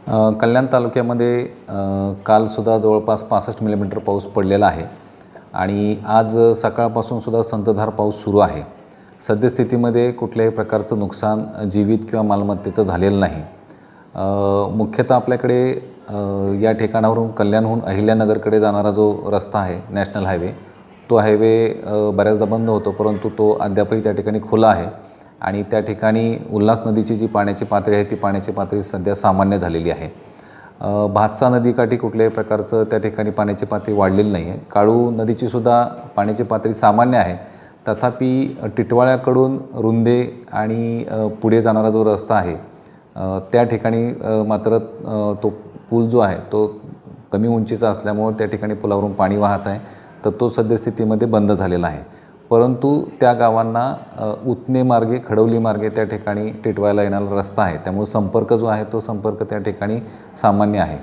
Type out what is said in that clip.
कल्याण तालुक्यामध्ये कालसुद्धा जवळपास 65 मिलीमीटर पाऊस पडलेला आहे आणि आज सकाळपासून सुद्धा संततधार पाऊस सुरू आहे. सद्यस्थितीमध्ये कुठल्याही प्रकारचं नुकसान जीवित किंवा मालमत्तेचं झालेलं नाही. मुख्यतः आपल्याकडे या ठिकाणावरून कल्याणहून अहिल्यानगरकडे जाणारा जो रस्ता आहे, नॅशनल हायवे, तो हायवे बऱ्याचदा बंद होतो, परंतु तो अद्यापही त्या ठिकाणी खुला आहे आणि त्या ठिकाणी उल्हास नदीची जी पाण्याची पातळी आहे ती पाण्याची पातळी सध्या सामान्य झालेली आहे. भातसा नदीकाठी कुठल्याही प्रकारचं त्या ठिकाणी पाण्याची पातळी वाढलेली नाही आहे. काळू नदीचीसुद्धा पाण्याची पातळी सामान्य आहे. तथापि टिटवाळ्याकडून रुंदे आणि पुढे जाणारा जो रस्ता आहे त्या ठिकाणी मात्र तो पूल जो आहे तो कमी उंचीचा असल्यामुळे त्या ठिकाणी पुलावरून पाणी वाहत आहे, तर तो सद्यस्थितीमध्ये बंद झालेला आहे. परंतु त्या गावांना उतने मार्गे, खडवली मार्गे त्या ठिकाणी टिटवाळ्याला येणारा रस्ता आहे, त्यामुळे संपर्क जो आहे तो संपर्क त्या ठिकाणी सामान्य आहे.